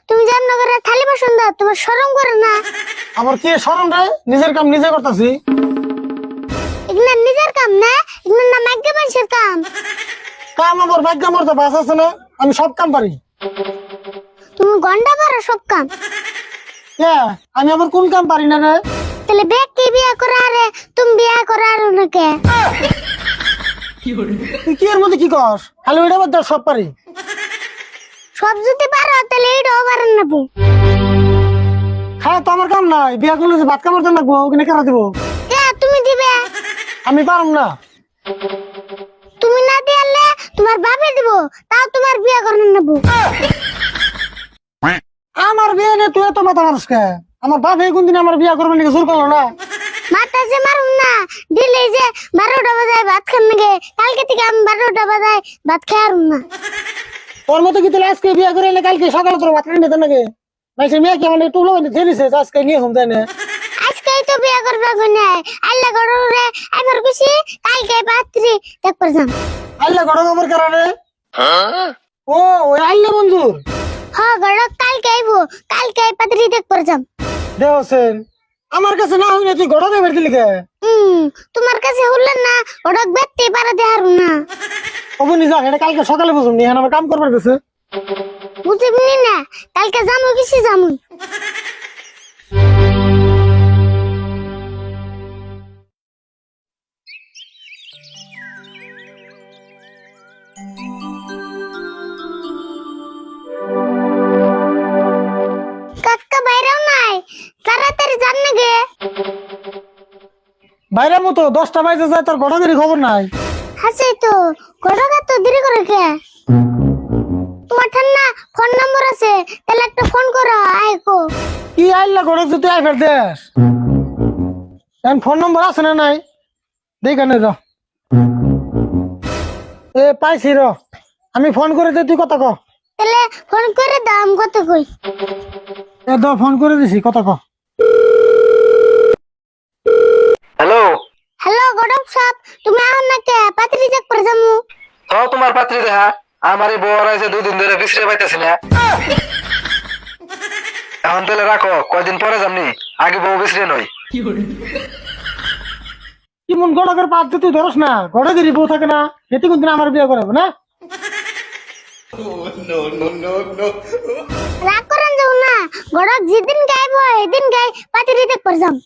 তুমি যেমন করে থালি বাসন দাও তোমার শরম করে না? আমার কি শরম রে? নিজের কাম নিজে করতেছি। এগুলা নিজের কাম না, এগুলা না মাইগ্যা মানুষের কাম। কাম আমার ভাগ্য, আমার তো বাস আছে না, আমি সব কাম পারি। তুমি গন্ডা পারো সব কাম। আমি আবার কোন কাম পারি না রে? তাহলে ব্যক্তি বিয়া করে আরে তুমি বিয়া করে আর নাকি? তুই কি এর মধ্যে কি কর? খালি ওইটা বাদ দাও, সব পারি। সব যদি পারো তাহলে এইটাও পারেন না বউ। হ্যাঁ তো আমার কাম নাই, বিয়া করলে যে ভাত কামড় দেন লাগবো, ওখানে কেন দিব? তুমি দিবে? আমি পারম না। তুমি না দিলে তোমার বাপে দিব, তাও তোমার বিয়া করেন না বউ। আমার বিয়ে নিয়ে তুই এত মাথা মারস কে? আমার বাপ এই কোনদিন আমার বিয়া করবে নাকি জোর করলো না? মাথা যে মারুম না, দিলে যে 12টা বাজায় ভাত খান নাকি, কালকে থেকে আমি 12টা বাজায় ভাত খাই আরুম না। তোর মতো কি তাহলে আজকে বিয়া করে এলে কালকে সকালে তোর ভাত খাই নাকি? মাইসের মেয়ে কি আমার একটু ধরেছে আজকে নিয়ে ঘুম দেয় না? আজকেই তো বিয়া করবে গুনে আল্লাহ গড়রে এবার খুশি, কালকে পাত্রী দেখবার যাম। আল্লাহ গড় খবর কারণে ও ওই আল্লাহ মঞ্জুর গড়ক কালকে আইবো, কালকে পাত্রী দেখবার যাম। দেওছেন আমার কাছে না হইলে তুই গড় দেবার দিলি কে? তোমার কাছে হলেন না, ওটা বেতে পারা দেহারু না। অবনি যা, এটা কালকে সকালে বুঝুন নি, এখন আমার কাম করবার গেছে। বুঝিবনি না, কালকে যামু কিসে যামু। কাকা বাইরেও নাই, তাড়াতাড়ি যান না গে। বাইরের মতো 10টা বাজে যায়, তোর গড়াগড়ি খবর নাই। হাসি তো গড়কা তো দেরি করে কে? তোমার ঠান্না ফোন নম্বর আছে, তাহলে একটা ফোন করো আইকো। কি আল্লাহ গড় তুই আই ফের দেশ? এখন ফোন নম্বর আছে না নাই দেখ নে র। এ পাইছি র, আমি ফোন করে দে, তুই কথা ক। তাহলে ফোন করে দাম কত কই? এ দ ফোন করে দিছি, কথা ক। হ্যালো। হ্যালো গড়ক সাহেব, তুমি আউন না কে? পাত্রী দেখ করে যামু। তোমার পাত্রী দেখা আমার এই বউর আছে 2 দিন ধরে বিশ্রে পাইতেছি না। এখন তাহলে রাখো, কয়দিন পরে যামনি, আগে বউ বিশ্রে নই। কি মন গড়কের পাত তুই ধরস না? গড়গিরি বউ থাকে না, এতে কোনদিন আমার বিয়ে করাবো না? রাগ করেন যাও না, গড়ক যেদিন গাইব এদিন গাই পাত্রী দেখ করে যাম।